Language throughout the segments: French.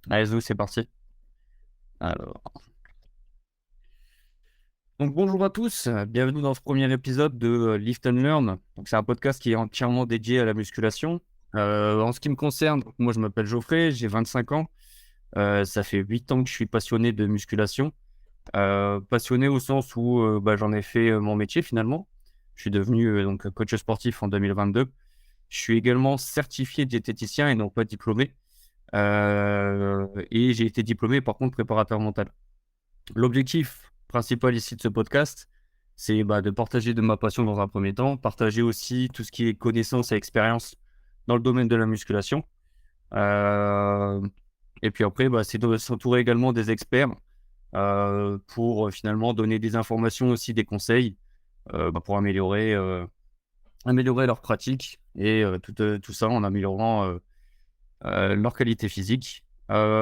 Allez, Zou, c'est parti. Alors, donc bonjour à tous, bienvenue dans ce premier épisode de Lift and Learn. Donc, c'est un podcast qui est entièrement dédié à la musculation. En ce qui me concerne, donc, moi je m'appelle Geoffrey, j'ai 25 ans. Ça fait 8 ans que je suis passionné de musculation. Passionné au sens où j'en ai fait mon métier finalement. Je suis devenu donc coach sportif en 2022. Je suis également certifié diététicien et non pas diplômé. Et j'ai été diplômé par contre préparateur mental. L'objectif principal ici de ce podcast, c'est de partager de ma passion dans un premier temps, partager aussi tout ce qui est connaissance et expérience dans le domaine de la musculation. Euh, et puis après, c'est de s'entourer également des experts pour finalement donner des informations aussi, des conseils pour améliorer leur pratique et tout ça en améliorant leur qualité physique.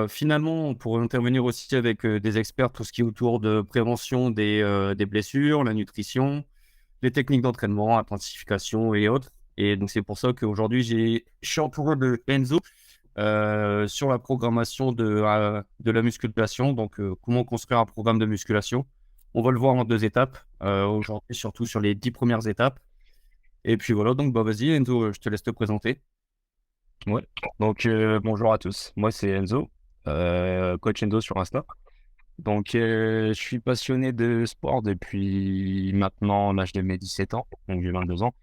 Finalement, on pourrait intervenir aussi avec des experts, tout ce qui est autour de prévention des blessures, la nutrition, les techniques d'entraînement, intensification et autres. Et donc, c'est pour ça qu'aujourd'hui, je suis entouré de Enzo sur la programmation de la musculation. Donc, comment construire un programme de musculation. On va le voir en 2 étapes. Aujourd'hui, surtout sur les 10 premières étapes. Et puis voilà, donc vas-y Enzo, je te laisse te présenter. Ouais, donc bonjour à tous. Moi c'est Enzo, coach Enzo sur Insta. Donc je suis passionné de sport depuis maintenant l'âge de mes 17 ans, donc j'ai 22 ans.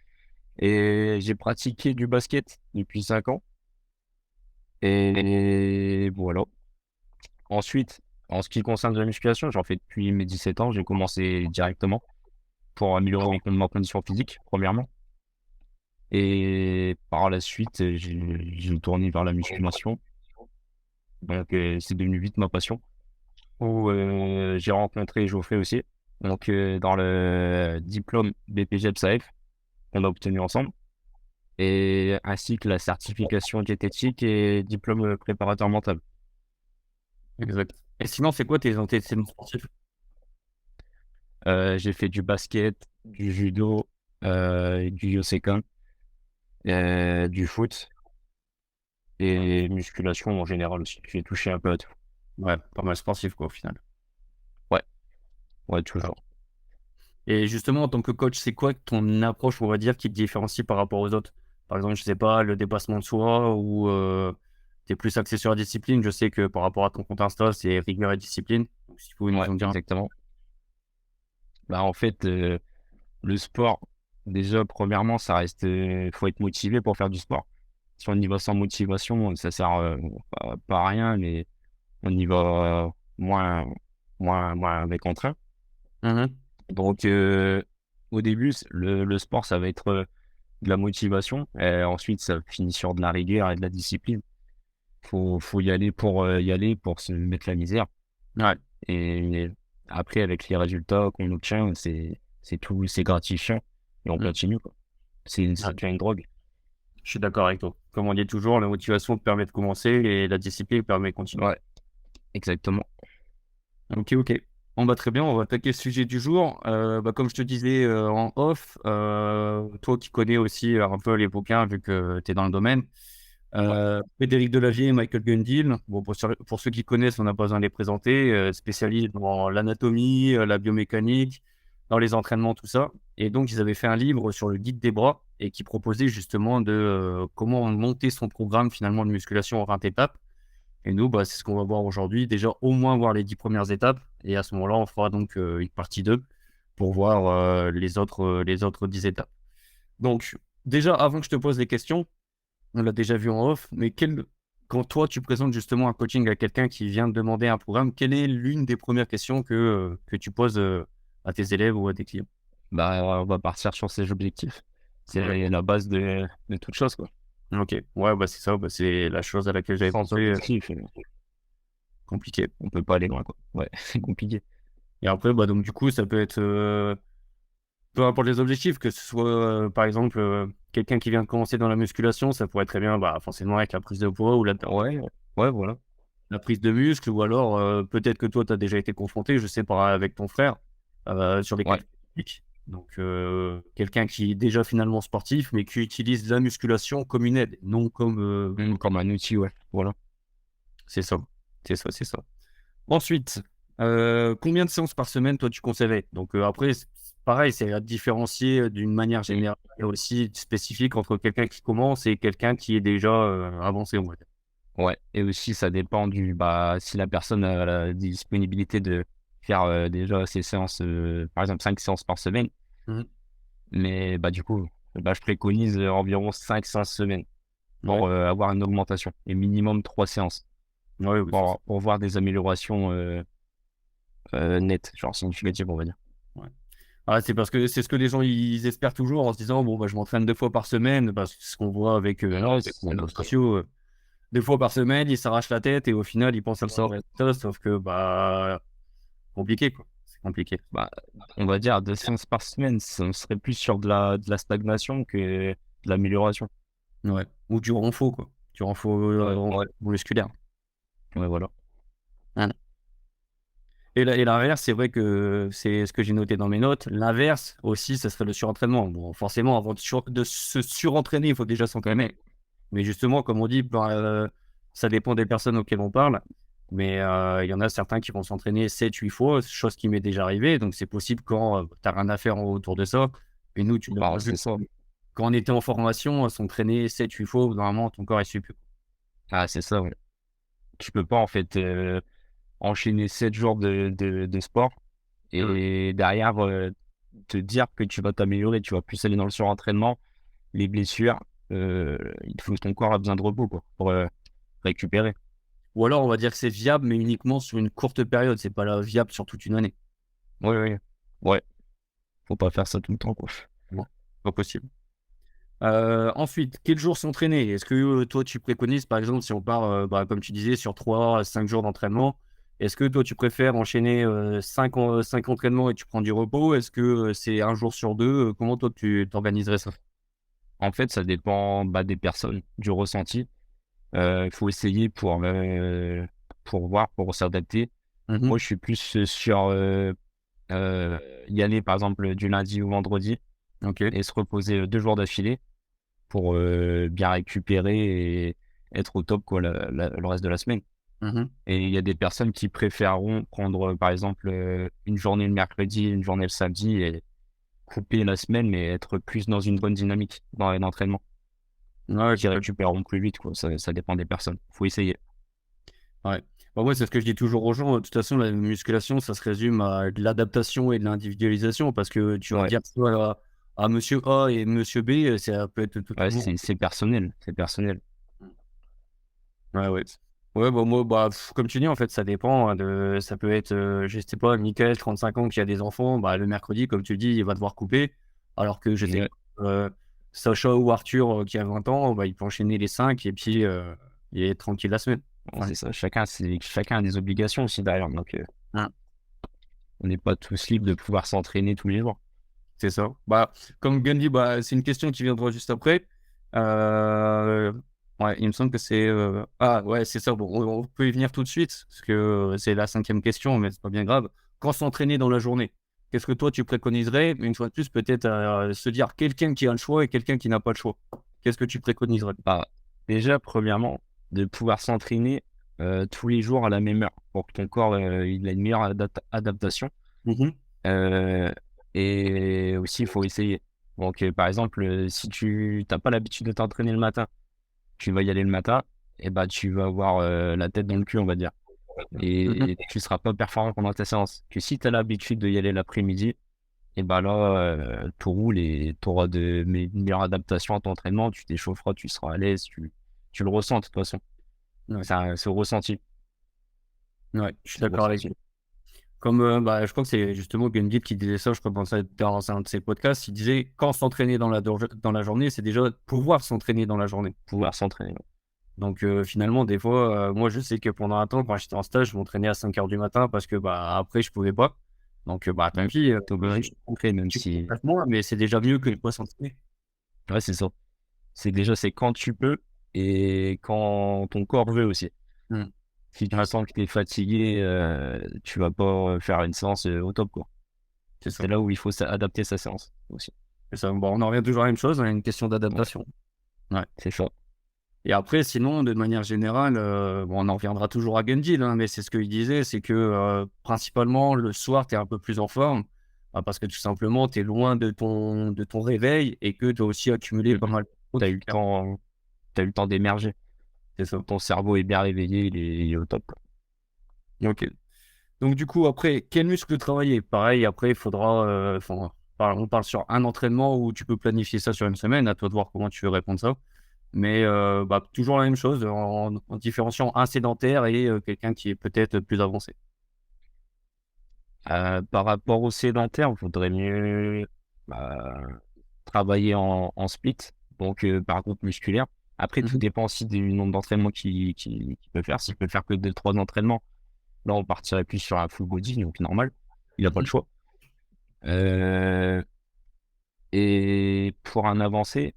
Et j'ai pratiqué du basket depuis 5 ans. Et voilà. Ensuite, en ce qui concerne la musculation, j'en fais depuis mes 17 ans. J'ai commencé directement pour améliorer ma condition physique, premièrement. Et par la suite, j'ai tourné vers la musculation. Donc c'est devenu vite ma passion. Où j'ai rencontré Geoffrey aussi, donc dans le diplôme BPGEPS-AF qu'on a obtenu ensemble, et ainsi que la certification diététique et diplôme préparateur mental. Exact. Et sinon, c'est quoi tes antécédents sportifs? J'ai fait du basket, du judo, du yosekan, du foot et musculation en général aussi. J'ai touché un peu à tout. Ouais, pas mal sportif, quoi, au final. Ouais, ouais, Alors, toujours. et justement, en tant que coach, c'est quoi ton approche, on va dire, qui te différencie par rapport aux autres? Par exemple, je sais pas, le dépassement de soi ou tu es plus axé sur la discipline. Je sais que par rapport à ton compte Insta, c'est rigueur et discipline. Donc, si vous pouvez nous Ouais, en dire exactement. Bah, en fait, le sport, déjà, premièrement, ça reste, faut être motivé pour faire du sport. Si on y va sans motivation, ça sert pas à rien, mais on y va moins, moins avec entrain. un. Mhm. Donc, au début, le sport, ça va être de la motivation. Et ensuite, ça finit sur de la rigueur et de la discipline. Faut y aller pour se mettre la misère. Ouais, Et après, avec les résultats qu'on obtient, c'est tout, c'est gratifiant. Et on mm, continue, quoi. ouais, Ça devient une drogue. je suis d'accord avec toi. Comme on dit toujours, la motivation te permet de commencer et la discipline permet de continuer. Ouais, exactement. Ok, ok. On va très bien, on va attaquer le sujet du jour. Comme je te disais en off, toi qui connais aussi un peu les bouquins vu que tu es dans le domaine, Ouais, Frédéric Delavier et Michael Gundil, bon, pour ceux qui connaissent, on n'a pas besoin de les présenter, spécialistes dans l'anatomie, la biomécanique, dans les entraînements, tout ça. Et donc, ils avaient fait un livre sur le guide des bras et qui proposait justement de comment monter son programme finalement de musculation en 20 étapes. Et nous, c'est ce qu'on va voir aujourd'hui. Déjà, au moins voir les 10 premières étapes. Et à ce moment-là, on fera donc une partie 2 pour voir les autres 10 étapes. Donc, déjà, avant que je te pose les questions, on l'a déjà vu en off, mais quand toi, tu présentes justement un coaching à quelqu'un qui vient de demander un programme, quelle est l'une des premières questions que tu poses à tes élèves ou à tes clients? bah, on va partir sur ces objectifs. C'est la base de toute chose, quoi. Ok, ouais, c'est ça, c'est la chose à laquelle j'avais Sans pensé, objectif, compliqué. on peut pas aller loin, quoi. Ouais, c'est compliqué. Et après, donc du coup, ça peut être peu importe les objectifs, que ce soit par exemple quelqu'un qui vient de commencer dans la musculation, ça pourrait très bien forcément avec la prise de poids ou Ouais, ouais, voilà. la prise de muscle, ou alors peut-être que toi, tu as déjà été confronté, je sais, avec ton frère, sur les Ouais, qualités physiques. Donc, quelqu'un qui est déjà finalement sportif, mais qui utilise la musculation comme une aide, non comme... comme un outil, ouais. Voilà. c'est ça. C'est ça, c'est ça. Ensuite, combien de séances par semaine, toi, tu conseillerais? Donc, après, pareil, c'est à différencier d'une manière Mmh. générale et aussi spécifique entre quelqu'un qui commence et quelqu'un qui est déjà, avancé, on va dire. Ouais, et aussi ça dépend si la personne a la disponibilité de faire, déjà ses séances, par exemple 5 séances par semaine. Mmh. Mais du coup, je préconise, environ 5 séances semaine Ouais. pour, avoir une augmentation et minimum 3 séances Ouais, oui, c'est ça. pour voir des améliorations, nettes, genre significatives, on va dire. Ouais. Ah, c'est parce que c'est ce que les gens ils espèrent toujours en se disant: «Bon, bah, je m'entraîne 2 fois par semaine», parce que c'est ce qu'on voit avec, Non, avec les réseaux sociaux, 2 fois par semaine, ils s'arrachent la tête et au final, ils pensent à le résultat, sauf que, bah, compliqué, quoi. C'est compliqué. bah, on va dire 2 séances par semaine, ça serait plus sur de la stagnation que de l'amélioration. Ouais. Ou du renfort, quoi. Du renfort, Ouais, musculaire. ouais, voilà. Voilà. Et l'inverse, c'est vrai que c'est ce que j'ai noté dans mes notes. L'inverse aussi, ça serait le surentraînement. Bon, forcément, avant de se surentraîner, il faut déjà s'entraîner. Mais justement, comme on dit, ben, ça dépend des personnes auxquelles on parle. Mais il y en a certains qui vont s'entraîner 7-8 fois, chose qui m'est déjà arrivée. Donc, c'est possible quand tu as rien à faire autour de ça. Et nous, tu l'as vu, C'est ça. quand on était en formation, s'entraîner 7-8 fois, normalement, ton corps, il suit plus. Ah, c'est ça, ouais. Tu peux pas en fait, enchaîner 7 jours de sport Mmh. et derrière, te dire que tu vas t'améliorer, tu vas plus aller dans le surentraînement, les blessures, ton corps a besoin de repos, quoi, pour, récupérer. Ou alors, on va dire que c'est viable, mais uniquement sur une courte période. C'est pas là viable sur toute une année. Oui, oui. Ouais, faut pas faire ça tout le temps, quoi. Non, pas possible. Ensuite, quel jour s'entraîner? Est-ce que, toi, tu préconises, par exemple, si on part, bah, comme tu disais, sur 3 à 5 jours d'entraînement, est-ce que toi, tu préfères enchaîner, 5 entraînements et tu prends du repos? Est-ce que, c'est un jour sur 2? Comment toi, tu t'organiserais ça? En fait, ça dépend, des personnes, du ressenti. Il faut essayer pour voir, pour s'adapter. Mmh. Moi, je suis plus, sur, y aller, par exemple, du lundi au vendredi OK. et se reposer, 2 jours d'affilée pour, bien récupérer et être au top, quoi, le reste de la semaine. Mmh. Et il y a des personnes qui préféreront prendre, par exemple, une journée le mercredi, une journée le samedi et couper la semaine, mais être plus dans une bonne dynamique dans les entraînements, Ouais, qui complètement. récupéreront plus vite, quoi. Ça dépend des personnes. Faut essayer. Ouais. Bah, moi, c'est ce que je dis toujours aux gens. De toute façon, la musculation, ça se résume à de l'adaptation et de l'individualisation parce que tu vas Ouais, dire ça à monsieur A et monsieur B, ça peut être ouais, totalement. c'est personnel, c'est personnel. Ouais, ouais. Ouais, bah, moi, bah, comme tu dis, en fait, ça dépend, ça peut être, je sais pas, Michael, 35 ans, qui a des enfants, bah, le mercredi, comme tu le dis, il va devoir couper. Alors que je sais Ouais, pas, Sacha ou Arthur, qui a 20 ans, bah, il peut enchaîner les 5 et puis, il est tranquille la semaine. bon, Ouais. c'est ça. Chacun a des obligations aussi derrière, donc Hein, on n'est pas tous libres de pouvoir s'entraîner tous les jours. c'est ça. Bah, comme Gandhi, bah, c'est une question qui viendra juste après. Heu, ouais, il me semble que c'est, ah ouais, c'est ça. Bon, on peut y venir tout de suite parce que, c'est la 5e question, mais c'est pas bien grave. Quand s'entraîner dans la journée? Qu'est-ce que toi tu préconiserais? Mais une fois de plus, peut-être, se dire quelqu'un qui a le choix et quelqu'un qui n'a pas le choix. Qu'est-ce que tu préconiserais? Bah, déjà, premièrement, de pouvoir s'entraîner, tous les jours à la même heure pour que ton corps, il ait une meilleure adaptation. Mmh. Heu et aussi, il faut essayer. Donc, par exemple, si tu n'as pas l'habitude de t'entraîner le matin, tu vas y aller le matin et tu vas avoir, la tête dans le cul, on va dire, Mmh. et tu seras pas performant pendant ta séance. Que si tu as l'habitude d'y aller l'après-midi et là, tout roule et tu auras une meilleure adaptation à ton entraînement, tu t'échaufferas, tu seras à l'aise, tu le ressens de toute façon. Ouais, C'est au ressenti, ouais, je suis c'est au d'accord avec ressenti. toi. Comme, bah, je crois que c'est justement Gun qui disait ça, je crois dans un de ses podcasts, il disait: «Quand s'entraîner dans la journée, c'est déjà pouvoir s'entraîner dans la journée». Pouvoir s'entraîner. Donc, finalement, des fois, moi, je sais que pendant un temps, quand j'étais en stage, je m'entraînais à 5 heures du matin parce que, bah, après, je pouvais pas. Donc, bah, tant Mmh. pis, Tu obligé de t'entraîner même tu si moins, mais c'est déjà mieux que de pas s'entraîner. ouais, c'est ça. C'est quand tu peux et quand ton corps veut aussi. Mmh. Si tu Ouais, sens que tu es fatigué, tu vas pas, faire une séance, au top, quoi. c'est ça, C'est là où il faut adapter sa séance aussi. c'est ça. Bon, on en revient toujours à la même chose, hein, une question Ouais, d'adaptation. Ouais. c'est ça. Et après, sinon, de manière générale, bon, on en reviendra toujours à Gendil, hein, mais c'est ce qu'il disait, c'est que principalement le soir, tu es un peu plus en forme, parce que tout simplement, tu es loin de ton réveil et que tu as aussi accumulé Mm. pas mal de choses T'as eu qui le temps, t'as eu le temps d'émerger. c'est ça. Ton cerveau est bien réveillé, il est au top, quoi. Ok. Donc, du coup, après, quel muscle travailler? Pareil, après, il faudra. On parle sur un entraînement où tu peux planifier ça sur une semaine, à toi de voir comment tu veux répondre ça. Mais toujours la même chose en différenciant un sédentaire et quelqu'un qui est peut-être plus avancé. Par rapport au sédentaire, il faudrait mieux bah, travailler en split, donc par groupe musculaire. Après, tout Mmh. dépend aussi du nombre d'entraînements qu'il peut faire. S'il peut faire que 2-3 entraînements, là, on partirait plus sur un full body, donc normal. Il n'a pas le Mmh. choix. Euh, et pour un avancé,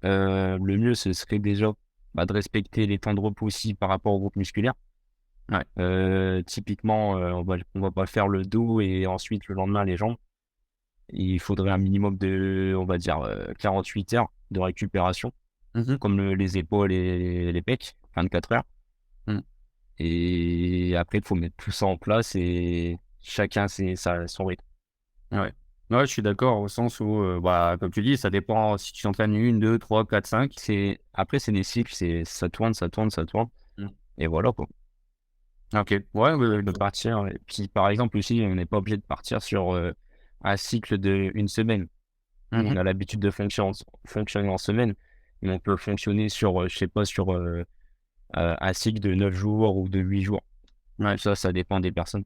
le mieux, ce serait déjà de respecter les temps de repos aussi par rapport au groupe musculaire. Ouais. Typiquement, on va pas faire le dos et ensuite le lendemain les jambes. Il faudrait un minimum de, on va dire, 48 heures de récupération, Mmh. comme les épaules et les pecs, 24 heures. Mmh. Et après, il faut mettre tout ça en place et chacun son rythme. Ouais. Ouais, je suis d'accord au sens où, comme tu dis, ça dépend si tu t'entraînes 1, 2, 3, 4, 5. Après, c'est des cycles, ça tourne, ça tourne, ça tourne. Mmh. Et voilà, quoi. OK. Ouais, On peut partir. Et puis, par exemple, aussi, on n'est pas obligé de partir sur un cycle de une semaine. Nous, on mmh a l'habitude de fonctionner en semaine, mais on peut fonctionner sur, je sais pas, sur un cycle de 9 jours ou de 8 jours. Ouais, Ça dépend des personnes.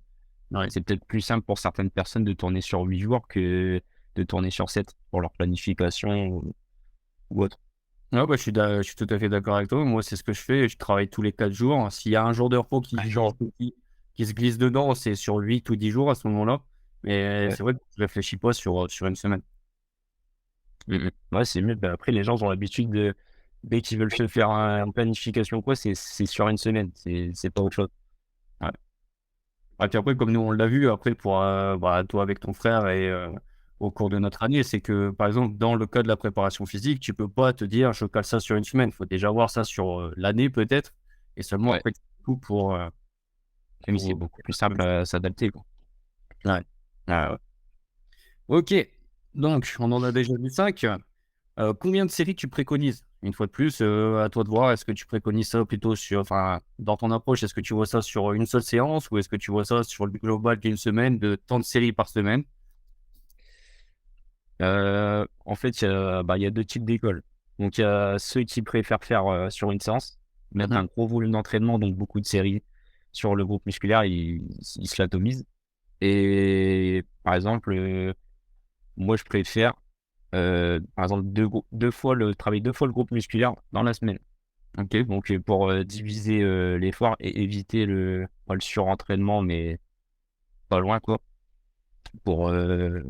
ouais. C'est peut-être plus simple pour certaines personnes de tourner sur 8 jours que de tourner sur 7 pour leur planification ou autre. Ouais, je suis tout à fait d'accord avec toi. Moi, c'est ce que je fais. Je travaille tous les 4 jours. S'il y a un jour de repos Ouais, genre, qui se glisse dedans, c'est sur 8 ou 10 jours à ce moment-là. Mais ouais. c'est vrai que je réfléchis pas sur une semaine. Ouais, c'est mieux. Ben, après, les gens ont l'habitude de, dès qu'ils veulent se faire une planification ou quoi, c'est sur une semaine. C'est pas autre chose. Ouais. Et puis après, comme nous, on l'a vu après pour, toi avec ton frère et au cours de notre année, c'est que, par exemple, dans le cas de la préparation physique, tu peux pas te dire: «Je cale ça sur une semaine». Il faut déjà voir ça sur, l'année peut-être et seulement Ouais. après tout Mais c'est pour beaucoup plus simple à s'adapter, quoi. ouais. Ouais, ouais. OK. Donc on en a déjà vu 5. Combien de séries tu préconises? Une fois de plus, à toi de voir, est-ce que tu préconises ça plutôt dans ton approche, est-ce que tu vois ça sur une seule séance ou est-ce que tu vois ça sur le global d'une semaine, de tant de séries par semaine? En fait, il y a 2 types d'écoles. Donc, il y a ceux qui préfèrent faire, sur une séance, mettre Mmh. un gros volume d'entraînement, donc beaucoup de séries sur le groupe musculaire, ils se l'atomisent. Et par exemple, moi, je préfère, par exemple, 2 fois le groupe musculaire dans la semaine. OK. Donc, pour, diviser, l'effort et éviter pas le surentraînement, mais pas loin, quoi, pour, heu,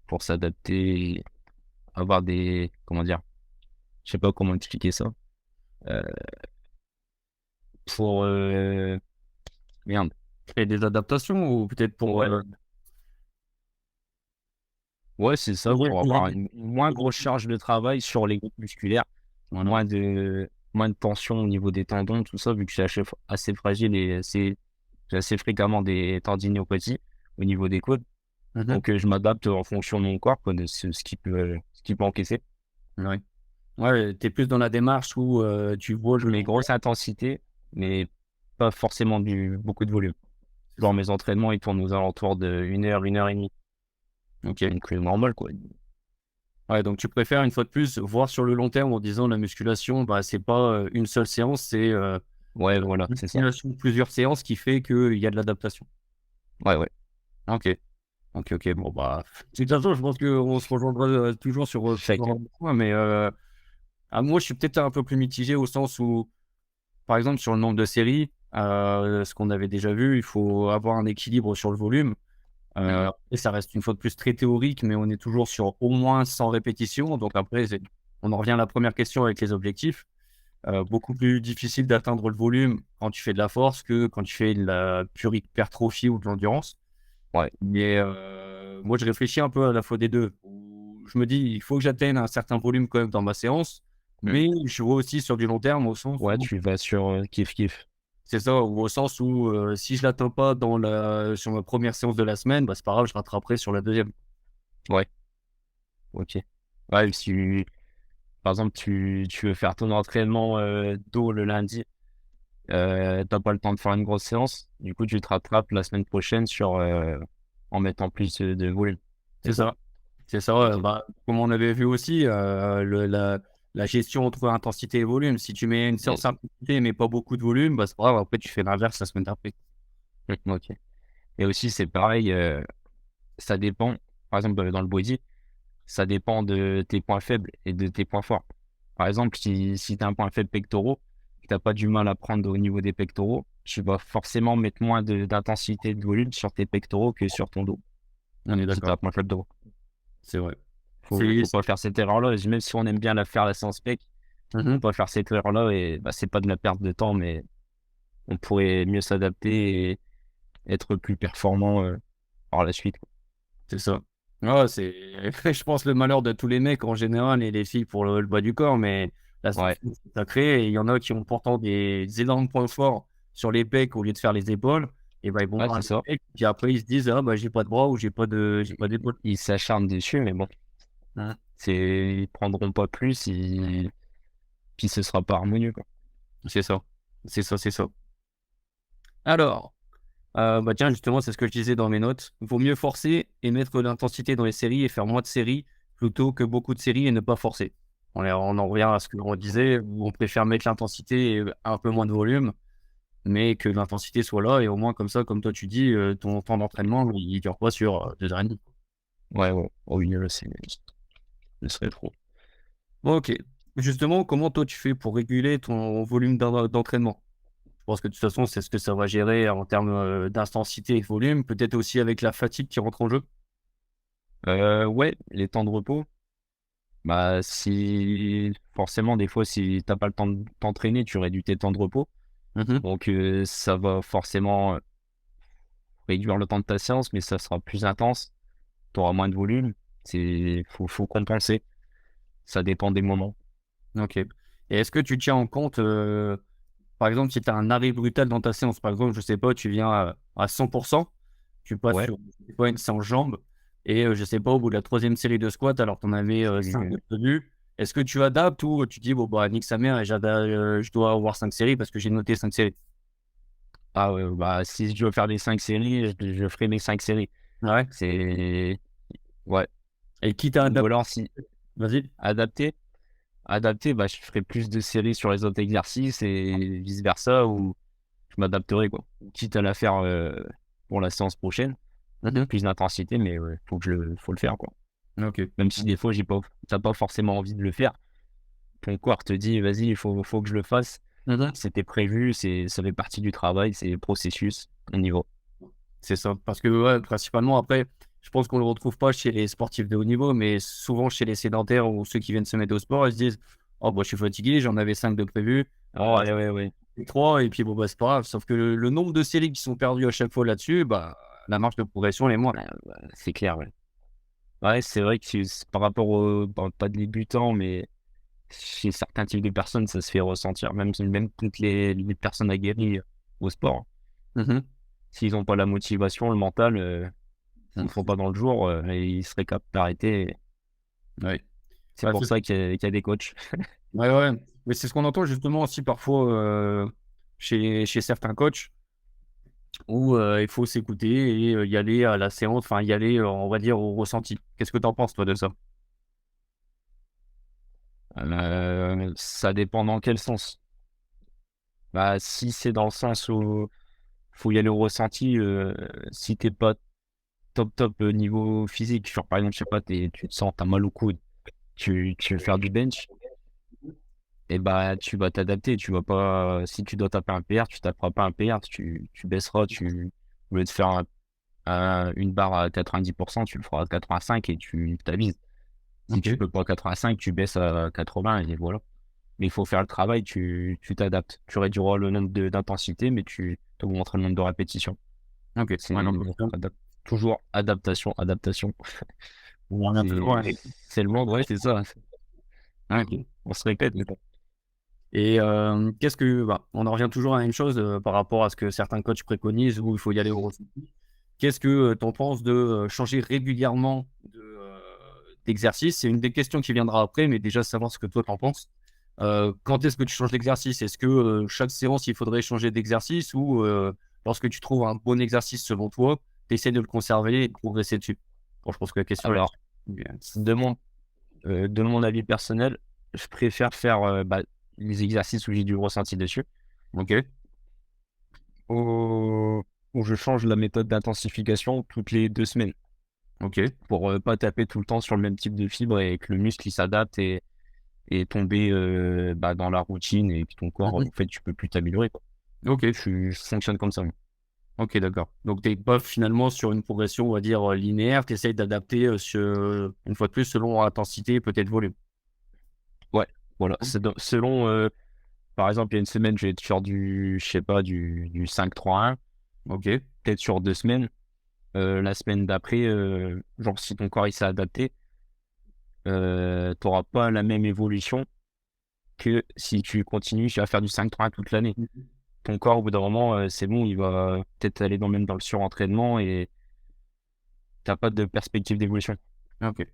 pour s'adapter, avoir des comment dire? Je sais pas comment expliquer ça. Heu, pour, merde. Et des adaptations ou peut-être pour, Ouais, ouais, c'est ça, ouvrir pour plus avoir rapide? une moins grosse charge de travail sur les groupes musculaires, Voilà. moins de tension au niveau des tendons, tout ça, vu que je suis assez fragile et j'ai assez fréquemment des tendinopathies au niveau des côtes. Mmh. Donc, je m'adapte en fonction de mon corps, quoi, de ce qui peut encaisser. Ouais. Ouais, tu es plus dans la démarche où, tu vois Je le mets long terme. grosse intensité, mais pas forcément beaucoup de volume. C'est Genre ça. mes entraînements, ils tournent aux alentours de 1 heure et demie. OK. Donc, normal, quoi. Ouais, donc tu préfères une fois de plus voir sur le long terme en disant la musculation, c'est pas, une seule séance, c'est, Ouais, voilà, une c'est ça. accumulation de plusieurs séances qui fait qu'il y a de l'adaptation. Ouais, ouais. OK. OK, OK. Bon, de toute façon, je pense qu'on se rejoindra, toujours sur Chacun. un point, mais, moi, je suis peut-être un peu plus mitigé au sens où, par exemple, sur le nombre de séries, ce qu'on avait déjà vu, il faut avoir un équilibre sur le volume. Mmh. Et ça reste une fois de plus très théorique, mais on est toujours sur au moins 100 répétitions. Donc après, on en revient à la première question avec les objectifs. Beaucoup plus difficile d'atteindre le volume quand tu fais de la force que quand tu fais de la pure hypertrophie ou de l'endurance. Ouais, Mais moi, je réfléchis un peu à la fois des 2. Où je me dis: «Il faut que j'atteigne un certain volume quand même dans ma séance», Mm. mais je vois aussi sur du long terme au sens Ouais, où tu vas sur kiff-kiff. c'est ça, ou au sens où, si je l'atteins pas sur ma première séance de la semaine, bah, c'est pas grave, je rattraperai sur la deuxième. Ouais, ok. Ouais, si par exemple tu veux faire ton entraînement dos le lundi, t'as pas le temps de faire une grosse séance, du coup tu te rattrapes la semaine prochaine en mettant plus de volume. C'est C'est ça? ça. C'est ça, Ok. bah, comme on avait vu aussi, la gestion entre intensité et volume. Si tu mets une séance Yes. intensité, mais pas beaucoup de volume, bah, c'est pas grave, après tu fais l'inverse la semaine d'après. Ok. Et aussi c'est pareil, ça dépend, par exemple dans le body, ça dépend de tes points faibles et de tes points forts. Par exemple, si tu as un point faible pectoraux, que tu n'as pas du mal à prendre au niveau des pectoraux, tu vas forcément mettre moins d'intensité de volume sur tes pectoraux que sur ton dos, On est si tu as d'accord, un point faible dos. c'est vrai. Faut, C'est faut pas faire cette erreur-là. Même si on aime bien la faire, la séance pec, faut mmh pas faire cette erreur-là et bah, c'est pas de la perte de temps, mais on pourrait mieux s'adapter et être plus performant par la suite. c'est ça. Ouais, c'est je pense le malheur de tous les mecs en général et les filles pour le bas du corps, mais la Ouais, souffrance que ça crée et il y en a qui ont pourtant des énormes points forts sur les pecs au lieu de faire les épaules et bah, ils vont ouais, voir c'est les ça. pecs, puis après ils se disent: «Ah bah, j'ai pas de bras ou j'ai pas d'épaule». Ils s'acharnent dessus, mais bon, Mmh. ils prendront pas plus, puis ce sera pas harmonieux, quoi. C'est ça. C'est ça, c'est ça. Alors, bah, tiens, justement, c'est ce que je disais dans mes notes. Il vaut mieux forcer et mettre de l'intensité dans les séries et faire moins de séries plutôt que beaucoup de séries et ne pas forcer. On en revient à ce que l'on disait, où on préfère mettre l'intensité et un peu moins de volume, mais que l'intensité soit là et au moins comme ça, comme toi tu dis, ton temps d'entraînement, il dure pas sur, 2 heures et demie. Ouais, ouais. Au mieux, ce serait trop. OK. Justement, comment toi tu fais pour réguler ton volume d'entraînement? Je pense que de toute façon, c'est ce que ça va gérer en termes, d'intensité et de volume, peut-être aussi avec la fatigue qui rentre en jeu? Ouais, les temps de repos. Bah, si forcément, des fois, si t'as pas le temps de t'entraîner, tu réduis tes temps de repos. Mmh. Donc, ça va forcément réduire le temps de ta séance, mais ça sera plus intense. Tu auras moins de volume. Faut compenser. Ça dépend des moments. OK. Et est-ce que tu tiens en compte, par exemple, si tu as un arrêt brutal dans ta séance, par exemple, je sais pas, tu viens à 100, tu passes Ouais. sur, je sais pas, une séance jambes et je sais pas, au bout de la troisième série de squat, alors tu en avais, 5 de prévues. Est-ce que tu adaptes ou tu dis: «Bon, bah, nique sa mère et je dois avoir 5 séries parce que j'ai noté 5 séries»? Ah ouais, bah, si je dois faire les 5 séries, je ferai mes 5 séries. Ouais. C'est, ouais. Et quitte à Ou adapter, alors, si vas-y. adapté. Adapté, bah, je ferai plus de séries sur les autres exercices et vice versa, ou je m'adapterai, quoi. Quitte à la faire pour la séance prochaine, Mmh. plus d'intensité, mais ouais, faut le faire, quoi. OK. Même si des fois, t'as pas forcément envie de le faire. Ton corps te dit, vas-y, faut que je le fasse. Mmh. C'était prévu, ça fait partie du travail, c'est le processus, on y va. C'est ça. Parce que, ouais, principalement, après, je pense qu'on le retrouve pas chez les sportifs de haut niveau, mais souvent chez les sédentaires ou ceux qui viennent se mettre au sport, ils se disent: «Oh, bah, je suis fatigué, j'en avais 5 de prévus, Oh, ouais, ouais, ouais. je fais 3 et puis bon, bah, c'est pas grave». Sauf que le nombre de séries qui sont perdues à chaque fois là-dessus, bah, la marge de progression, elle est moindre. Bah, c'est clair, ouais. Ouais, c'est vrai que c'est par rapport bon, pas de débutants, mais chez certains types de personnes, ça se fait ressentir. Même toutes les personnes aguerries au sport. Mmh. S'ils n'ont pas la motivation, le mental, s'ils Mmh. ne font pas dans le jour, ils seraient capables d'arrêter. Ouais. C'est Ouais, pour ça qu'il y a des coachs. ouais, ouais. Mais c'est ce qu'on entend justement aussi parfois, chez certains coachs où, il faut s'écouter et y aller à la séance, enfin y aller, on va dire au ressenti. Qu'est-ce que tu en penses toi de ça? Ça dépend dans quel sens. Bah, si c'est dans le sens où faut y aller au ressenti, si t'es pas top niveau physique, genre par exemple, je sais pas, tu te sens, t'as mal au coude, tu veux faire du bench, et bah tu vas t'adapter. Tu vas pas, si tu dois taper un PR, tu taperas pas un PR, tu baisseras, au lieu de faire une barre à 90%, tu le feras à 85 et tu t'avises. Si tu OK. peux pas à 85, tu baisses à 80 et voilà. Mais il faut faire le travail, tu t'adaptes. Tu réduiras le nombre d'intensité, mais tu augmenteras le nombre de répétitions. OK. C'est Ouais, non, toujours adaptation, adaptation. on revient toujours, C'est ouais. c'est le monde, ouais, c'est ça. Ah, ok. On se répète, mais bon. Et qu'est-ce que bah, on en revient toujours à la même chose, par rapport à ce que certains coachs préconisent où il faut y aller au ressenti. Qu'est-ce que, tu en penses de, changer régulièrement d'exercice? C'est une des questions qui viendra après, mais déjà savoir ce que toi tu en penses. Quand est-ce que tu changes d'exercice? Est-ce que, chaque séance, il faudrait changer d'exercice ou, lorsque tu trouves un bon exercice selon toi, tu essaies de le conserver et de progresser dessus? Bon, je pense que la question est Alors, bien. de mon avis personnel, je préfère faire les exercices où j'ai du ressenti dessus, OK, où, où je change la méthode d'intensification toutes les 2 semaines OK. pour pas taper tout le temps sur le même type de fibre et que le muscle il s'adapte et tomber dans la routine et que ton corps, Mmh. en fait, tu peux plus t'améliorer, quoi. OK. Je fonctionne comme ça. Moi. OK, d'accord. Donc tu es pas finalement sur une progression, on va dire, linéaire, tu essayes d'adapter, une fois de plus selon intensité, peut-être volume. Ouais, voilà. Mmh. Selon, par exemple, il y a une semaine, je vais être sur je sais pas, du 5-3-1, OK. peut-être sur 2 semaines. La semaine d'après, genre si ton corps il s'est adapté, tu n'auras pas la même évolution que si tu continues à faire du 5-3 toute l'année. Mmh. Ton corps, au bout d'un moment, c'est bon, il va peut-être aller même dans le surentraînement et t'as pas de perspective d'évolution. OK.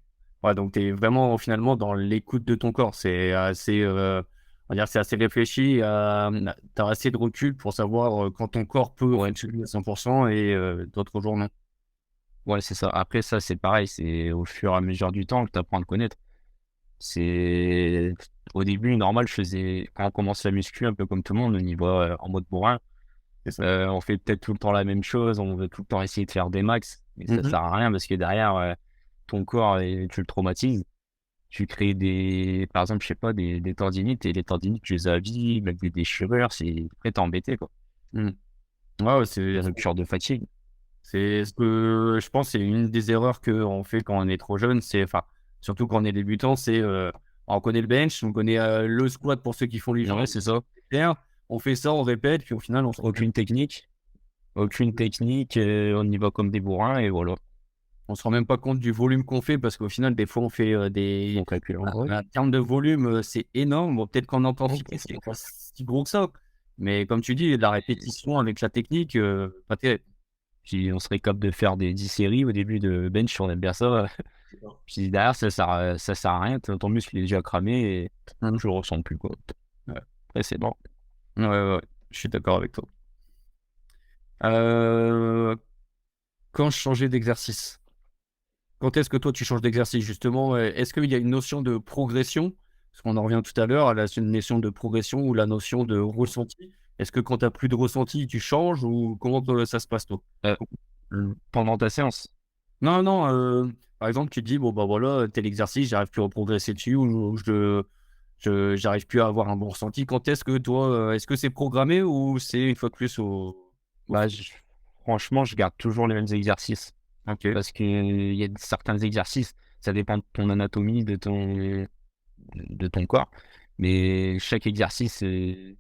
Ouais, donc tu es vraiment finalement dans l'écoute de ton corps. C'est assez, on va dire, c'est assez réfléchi, tu as assez de recul pour savoir, quand ton corps peut Ouais, fonctionner à 100 et d'autres jours non. ouais, c'est ça. Après, ça, c'est pareil, c'est au fur et à mesure du temps que tu apprends à le connaître. C'est Au début, normal, quand on commence la muscu, un peu comme tout le monde, on y va en mode bourrin. C'est ça. On fait peut-être tout le temps la même chose, on veut tout le temps essayer de faire des max, mais ça Mmh. sert à rien parce que derrière, ton corps, tu le traumatises. Tu crées par exemple, je sais pas, des tendinites et les tendinites, tu les as à vie, même des déchirures, c'est après t'es embêté, quoi. Mmh. Ouais, ouais, Des ruptures de fatigue. c'est ce que je pense, c'est une des erreurs qu'on fait quand on est trop jeune, c'est enfin, surtout quand on est débutant, c'est, on connaît le bench, on connaît, le squat pour ceux qui font les Ouais, jambes, c'est ça. on fait ça, on répète, puis au final, on se rend même Aucune technique, on y va comme des bourrins et voilà. on se rend même pas compte du volume qu'on fait parce qu'au final, des fois, on fait, On calcule. Ouais. un terme de volume, c'est énorme. Bon, peut-être qu'en Ok, intensité, c'est c'est pas si gros que ça, mais comme tu dis, la répétition avec la technique, pas terrible. Puis on serait capable de faire des 10 séries au début de bench, on aime bien ça. Puis derrière, ça sert à rien, ton muscle il est déjà cramé et Mmh. tu le ressens plus, quoi. Ouais. Après, c'est bon. Ouais, ouais, ouais, je suis d'accord avec toi. Heu, quand changer d'exercice? Quand est-ce que toi tu changes d'exercice justement? Est-ce qu'il y a une notion de progression? Parce qu'on en revient tout à l'heure à la notion de progression ou la notion de ressenti. Est-ce que quand tu as plus de ressenti, tu changes ou comment toi ça se passe toi? Euh, Pendant ta séance, Non, non, par exemple tu te dis: «Bon bah voilà, tel exercice, j'arrive plus à progresser dessus ou je j'arrive plus à avoir un bon ressenti». Quand est-ce que toi, est-ce que c'est programmé ou c'est une fois de plus au bah, feeling? franchement, je garde toujours les mêmes exercices OK. parce qu'il y a certains exercices, ça dépend de ton anatomie, de ton corps. Mais chaque exercice,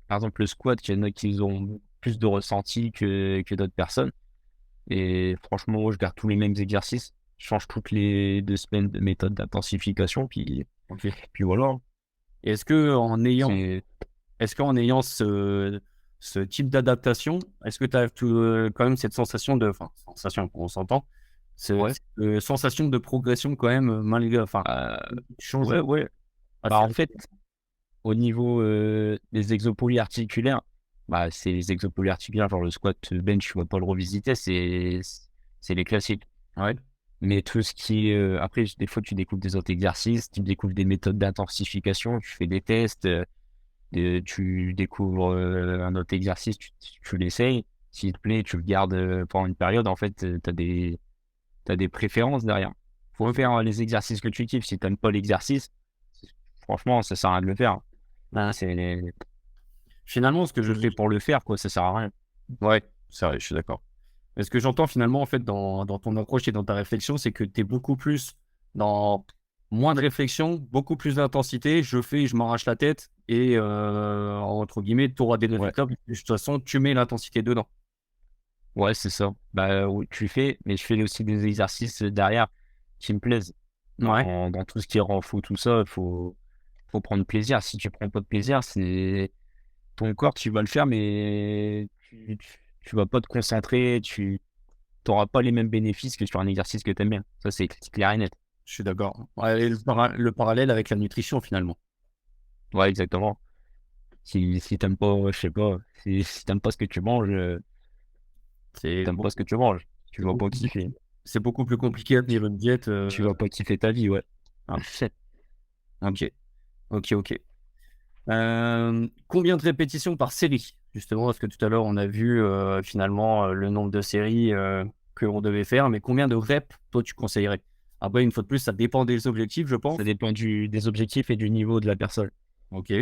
par exemple, le squat, il y en a qui ont plus de ressenti que d'autres personnes. Et franchement, moi, je garde tous les mêmes exercices. Je change toutes les 2 semaines de méthode d'intensification. OK. Puis voilà. Et C'est, est-ce qu'en ayant ce type d'adaptation, est-ce que tu as quand même cette sensation enfin, sensation, on s'entend, ouais. cette, sensation de progression quand même, malgré enfin, Euh, tu changes ouais, ouais. Bah, assez en fait, au niveau des exos polyarticulaires, bah, c'est les exos polyarticulaires, genre le squat bench, je ne vais pas le revisiter, c'est les classiques. ouais. Mais tout ce qui est. Après, des fois, tu découvres des autres exercices, tu découvres des méthodes d'intensification, tu fais des tests, tu découvres un autre exercice, tu l'essayes. S'il te plaît, tu le gardes pendant une période. En fait, t'as des préférences derrière. Faut OK. faire les exercices que tu kiffes. Si tu n'aimes pas l'exercice, franchement, ça sert à rien de le faire. Ben, C'est finalement, ce que Tu je le fais pour le faire, quoi. Ça sert à rien. ouais, c'est vrai, je suis d'accord. Mais ce que j'entends finalement, en fait, dans ton approche et dans ta réflexion, c'est que tu es beaucoup plus dans moins de réflexion, beaucoup plus d'intensité. Je fais, je m'arrache la tête et entre guillemets, «tu auras des Ouais, résultats». De toute façon, tu mets l'intensité dedans. ouais, c'est ça. Bah, oui, tu le fais, mais je fais aussi des exercices derrière qui me plaisent. Ouais. Dans tout ce qui rend fou, tout ça, faut prendre plaisir. Si tu prends pas de plaisir, c'est ton corps, tu vas le faire, mais tu vas pas te concentrer, tu n'auras pas les mêmes bénéfices que sur un exercice que tu aimes bien. Ça, c'est clair et net. Je suis d'accord. Ouais, et le parallèle avec la nutrition, finalement. Ouais, exactement. Si t'aimes pas, je sais pas, si t'aimes pas ce que tu manges, C'est t'aimes pas ce beaucoup, que tu manges, tu c'est vas pas beaucoup, kiffer. c'est beaucoup plus compliqué à tenir une diète. Tu vas pas kiffer ta vie, ouais. Ah, ok, ok, ok. Combien de répétitions par série? Justement, parce que tout à l'heure, on a vu finalement le nombre de séries qu'on devait faire, mais combien de reps, toi, tu conseillerais? Après, une fois de plus, ça dépend des objectifs, je pense. Ça dépend des objectifs et du niveau de la personne. Ok.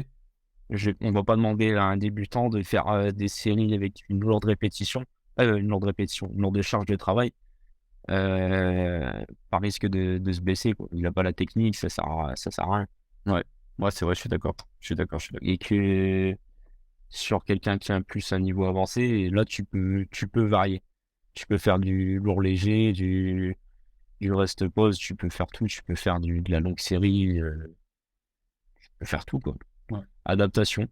On va pas demander à un débutant de faire des séries avec une lourde répétition, une lourde charge de travail, par risque de se blesser, quoi. Il a pas la technique, ça sert à rien. Ouais. Ouais, c'est vrai, je suis d'accord. Je suis d'accord, je suis d'accord. Et que sur quelqu'un qui a plus un niveau avancé, et là, tu peux varier. Tu peux faire du lourd léger, du rest pause, tu peux faire tout, tu peux faire de la longue série, tu peux faire tout, quoi. Ouais. Adaptation.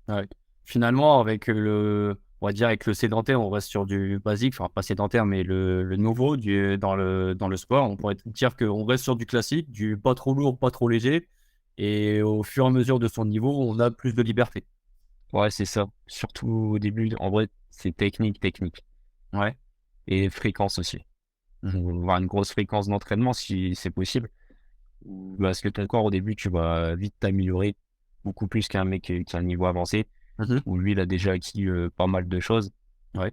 Ouais. Finalement, avec on va dire avec le sédentaire, on reste sur du basique, enfin pas sédentaire, mais le nouveau dans le sport, on pourrait dire qu'on reste sur du classique, du pas trop lourd, pas trop léger, et au fur et à mesure de son niveau, on a plus de liberté. Ouais, c'est ça. Surtout au début, en vrai, c'est technique. Ouais. Et fréquence aussi. On va avoir une grosse fréquence d'entraînement si c'est possible. Parce que ton corps, au début, tu vas vite t'améliorer beaucoup plus qu'un mec qui a un niveau avancé, Mhm. où lui, il a déjà acquis pas mal de choses. Ouais.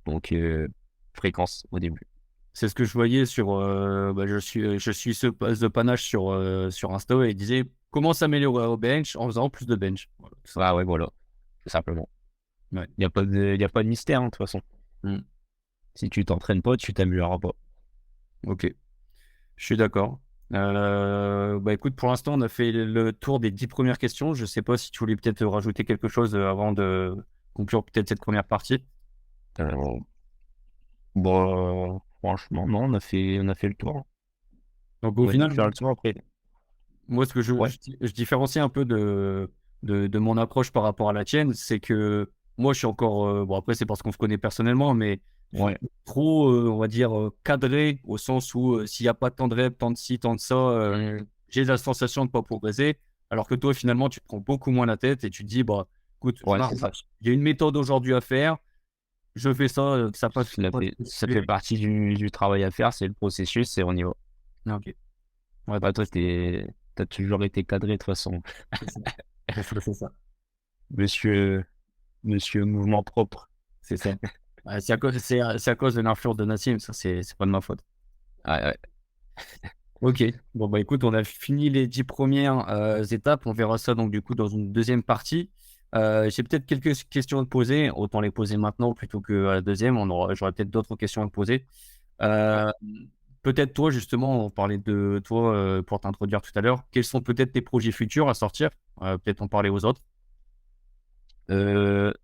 Donc, fréquence au début. C'est ce que je voyais sur, bah, je suis The Panache sur Insta et il disait comment s'améliorer au bench en faisant plus de bench. Voilà, tout ça. Ah ouais, voilà, tout simplement. Ouais. Il y a pas de mystère, hein, de toute façon. Mm. Si tu t'entraînes pas, tu t'amélioreras pas. Ok. Je suis d'accord. Bah écoute, pour l'instant, on a fait le tour des 10 premières questions. Je sais pas si tu voulais peut-être rajouter quelque chose avant de conclure peut-être cette première partie. Euh, Bon, franchement, non, on a fait le tour. Donc au On a dû final, faire le tour après. moi, ce que Ouais, je différencie un peu de mon approche par rapport à la tienne, c'est que moi, je suis encore, bon après, c'est parce qu'on se connaît personnellement, mais je suis ouais, trop, on va dire, cadré au sens où s'il n'y a pas tant de reps, tant de ci, tant de ça, j'ai la sensation de ne pas progresser. Alors que toi, finalement, tu te prends beaucoup moins la tête et tu te dis, bah, écoute, ouais, c'est ça. il y a une méthode aujourd'hui à faire, je fais ça, que ça passe. Ça fait partie du travail à faire, c'est le processus, c'est on y va. Ah, ok. Ouais, Ouais, toi, t'as toujours été cadré de toute façon. c'est ça. C'est ça. Monsieur, monsieur mouvement propre. C'est ça. Ouais, c'est à cause de l'influence de Nassim, ça, c'est pas de ma faute. Ouais, ouais. Ok, bon bah écoute, on a fini les 10 premières étapes, on verra ça donc du coup dans une deuxième partie. J'ai peut-être quelques questions à te poser, autant les poser maintenant plutôt que à la deuxième, j'aurai peut-être d'autres questions à te poser. Ouais. Euh, Peut-être toi justement, on parlait de toi pour t'introduire tout à l'heure, quels sont peut-être tes projets futurs à sortir? Peut-être en parler aux autres.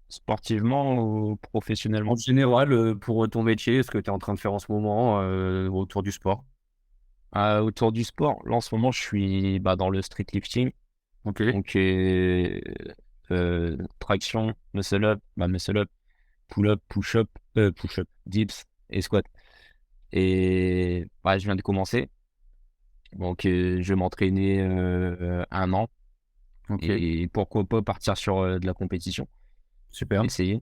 Sportivement ou professionnellement? En général, pour ton métier, ce que tu es en train de faire en ce moment autour du sport. Autour du sport, là en ce moment, je suis dans le street lifting. Ok, Donc, traction, muscle up, pull-up, push-up, dips et squat. Et je viens de commencer. Donc, je vais m'entraîner 1 an. ok, Et pourquoi pas partir sur de la compétition. super. Essayer.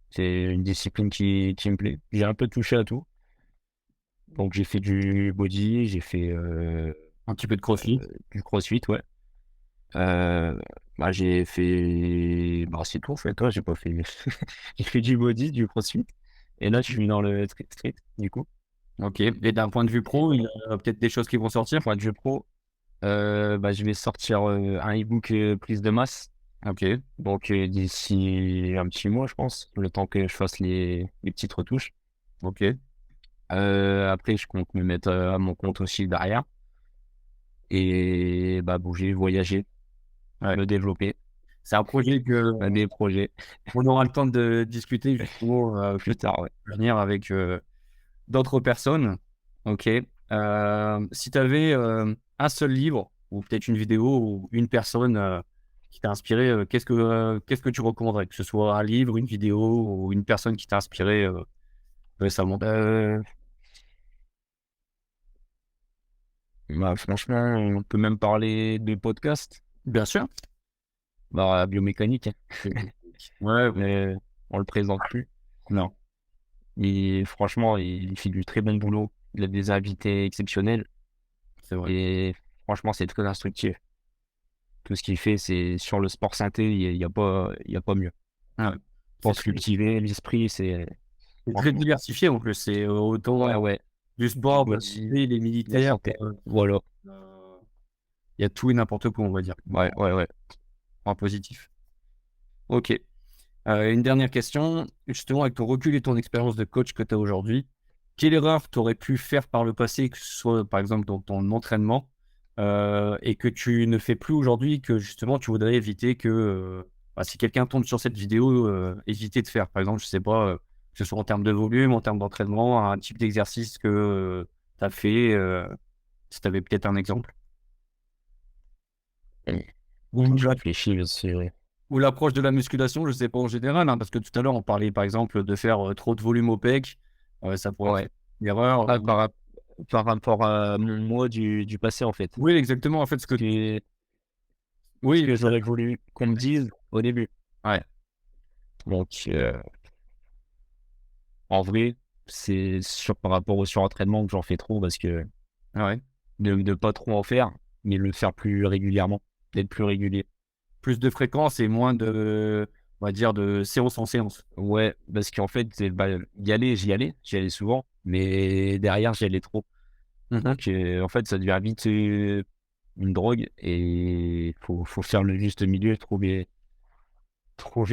C'est une discipline qui me plaît. J'ai un peu touché à tout. Donc, j'ai fait du body, j'ai fait Un petit peu de crossfit. du crossfit, ouais. Euh, j'ai fait. C'est tout, en fait. J'ai pas fait. J'ai fait du body, du crossfit. Et là, je suis dans le street, du coup. Ok. Et d'un point de vue pro, il y a peut-être des choses qui vont sortir. Point de vue pro, je vais sortir un e-book prise de masse. Ok. Donc, d'ici un petit mois, je pense, le temps que je fasse les petites retouches. Ok. Après, je compte me mettre à mon compte aussi derrière. Et bouger, voyager, Ouais. me développer, C'est un projet que des projets on aura le temps de discuter justement plus tard, ouais. à venir avec d'autres personnes. Ok. Si tu avais un seul livre ou peut-être une vidéo ou une personne qui t'a inspiré, qu'est-ce que tu recommanderais? Que ce soit un livre, une vidéo ou une personne qui t'a inspiré récemment? Euh, Bah, franchement, on peut même parler de podcast, Bien sûr. bah, biomécanique, hein. Ouais, Mais on le présente plus. non, Et franchement, il fait du très bon boulot. Il a des invités exceptionnels. c'est vrai. Et franchement, c'est très instructif. Tout ce qu'il fait, c'est sur le sport synthé, il y a pas mieux. Ah ouais. C'est Pour se très, cultiver l'esprit, c'est c'est très franchement. diversifié en plus. C'est Ouais, autant ouais. du sport, pour Aussi, les la militaires. santé. Voilà. Euh, Il y a tout et n'importe quoi, on va dire, Ouais, ouais, ouais. en positif. Ok. Une dernière question. Justement, avec ton recul et ton expérience de coach que tu as aujourd'hui, quelle erreur tu aurais pu faire par le passé, que ce soit par exemple dans ton entraînement, et que tu ne fais plus aujourd'hui, que justement tu voudrais éviter que, si quelqu'un tombe sur cette vidéo, éviter de faire? Par exemple, je sais pas, que ce soit en termes de volume, en termes d'entraînement, un type d'exercice que tu as fait, si tu avais peut-être un exemple. Ou Je la réfléchis, c'est vrai. ou l'approche de la musculation, je sais pas en général, hein, parce que tout à l'heure on parlait par exemple de faire, trop de volume au pec, ça pourrait être Ouais. une erreur, Ah, par rapport à mon moi du passé, en fait. oui exactement en fait ce Ce que que, ce oui, que j'aurais voulu qu'on me dise au début. ouais, Donc, en vrai, c'est par rapport au surentraînement que j'en fais trop parce que ouais, de pas trop en faire, mais le faire plus régulièrement, d'être plus régulier. plus de fréquence et moins de, on va dire, de séance en séance. Ouais, parce qu'en fait, bah, j'y allais souvent, mais derrière, j'y allais trop. Mmh. Donc, en fait, ça devient vite une drogue et faut faire le juste milieu, trouver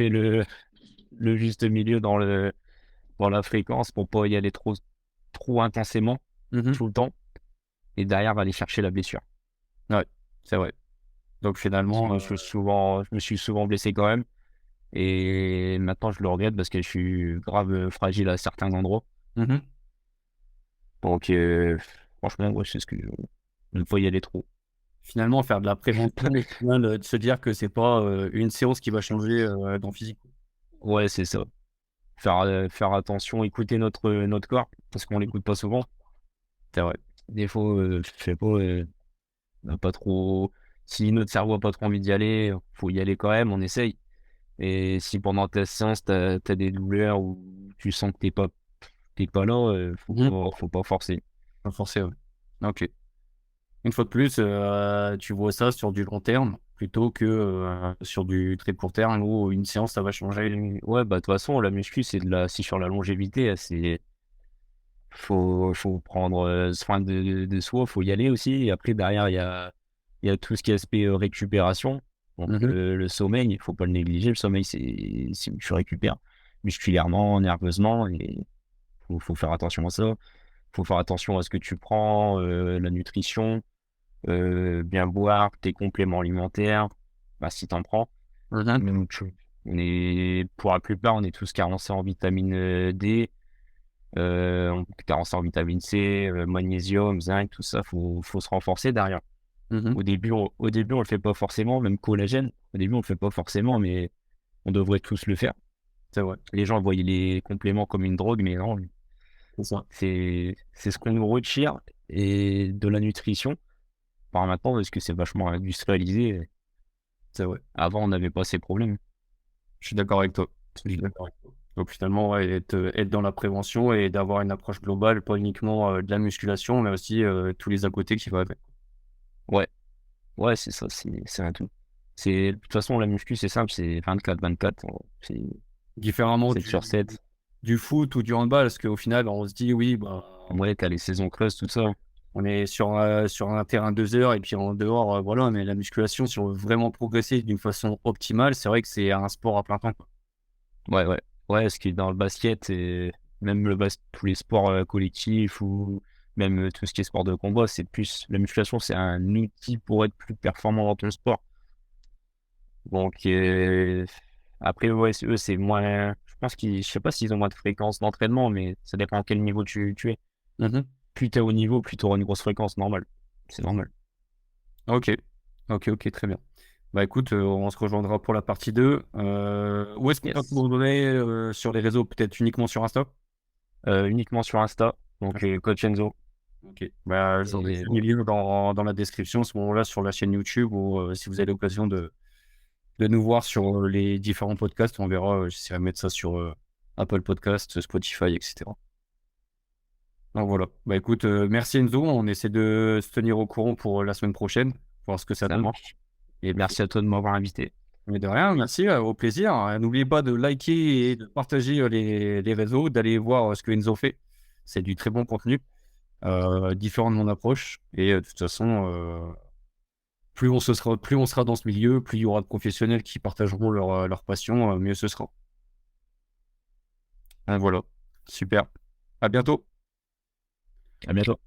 le juste milieu dans la fréquence pour pas y aller trop intensément Mmh. tout le temps et derrière aller chercher la blessure. Ouais, c'est vrai. Donc Parce que finalement, je me suis souvent blessé quand même et maintenant je le regrette parce que je suis grave fragile à certains endroits. mmh Donc, franchement, ouais, c'est ce que ne pas y aller trop. finalement faire de la prévention au final, de se dire que c'est pas, une séance qui va changer, ton physique. Ouais, c'est ça. Faire attention, écouter notre corps parce qu'on l'écoute pas souvent. C'est vrai. Des fois, je sais pas, on a pas trop. Si notre cerveau a pas trop envie d'y aller, faut y aller quand même, on essaye. Et si pendant ta séance, t'as des douleurs ou tu sens que t'es pas là, Mmh. faut pas forcer. Pas forcé, ouais. OK. Une fois de plus, tu vois ça sur du long terme plutôt que, sur du très court terme où une séance, ça va changer. Ouais, bah, de toute façon, la muscu, c'est sur la longévité, faut prendre soin de soi, faut y aller aussi. Et après, derrière, il y a tout ce qui est aspect récupération. Donc, Mmh. le sommeil, il faut pas le négliger. Le sommeil, c'est où tu récupères musculairement, nerveusement, et faut faire attention à ça. Faut faire attention à ce que tu prends, la nutrition, bien boire, tes compléments alimentaires, bah, si t'en prends. Mmh. Donc, pour la plupart, on est tous carencés en vitamine D, on est carencés en vitamine C, magnésium, zinc, tout ça, faut se renforcer derrière. Mmh. Au début, on le fait pas forcément, même collagène. Au début, on le fait pas forcément, mais on devrait tous le faire. C'est vrai, Les gens voyaient les compléments comme une drogue, mais non, c'est ça, c'est ce qu'on nous retire et de la nutrition par maintenant parce que c'est vachement industrialisé. c'est vrai. Avant, on n'avait pas ces problèmes. Je suis d'accord avec toi. Je suis d'accord avec toi. Donc finalement, ouais, être dans la prévention et d'avoir une approche globale, pas uniquement, de la musculation, mais aussi, tous les à côté qui vont avec. Ouais, ouais, c'est ça, c'est un tout. De toute façon, la muscu, c'est simple, c'est 24/24. C'est Différemment 7 sur 7. du foot ou du handball, parce qu'au final, on se dit: «Oui, bah, Ouais, t'as les saisons creuses, tout ça. on est sur un terrain 2 heures et puis en dehors, voilà». Mais la musculation, si on veut vraiment progresser d'une façon optimale, c'est vrai que c'est un sport à plein temps, quoi. Ouais, ouais. Ouais, ce qui est dans le basket et même tous les sports collectifs ou même tout ce qui est sport de combat, c'est plus la musculation, c'est un outil pour être plus performant dans ton sport. Donc après, ouais, eux, c'est moins. Je sais pas s'ils ont moins de fréquence d'entraînement, mais ça dépend à quel niveau tu es. Mmh. Plus t'es au niveau, plus tu auras une grosse fréquence normale. C'est normal. OK. Ok, très bien. Bah écoute, on se rejoindra pour la partie 2. Où est-ce qu'on peut te Yes. retrouver sur les réseaux? Peut-être uniquement sur Insta? Uniquement sur Insta, donc Coach Enzo. Ok. Bah, je Et mets le lien dans la description à ce moment-là sur la chaîne YouTube ou si vous avez l'occasion de nous voir sur les différents podcasts, on verra. J'essaierai de mettre ça sur Apple Podcasts, Spotify, etc. Donc voilà. Bah écoute, merci Enzo. On essaie de se tenir au courant pour la semaine prochaine, voir ce que ça ça donne. marche. Et puis, Merci à toi de m'avoir invité. mais de rien, merci, au plaisir. N'oubliez pas de liker et de partager les réseaux, d'aller voir ce que Enzo fait. C'est du très bon contenu, différent de mon approche. Et de toute façon, plus on sera dans ce milieu, plus il y aura de professionnels qui partageront leur passion, mieux ce sera. Voilà, super. À bientôt. À bientôt.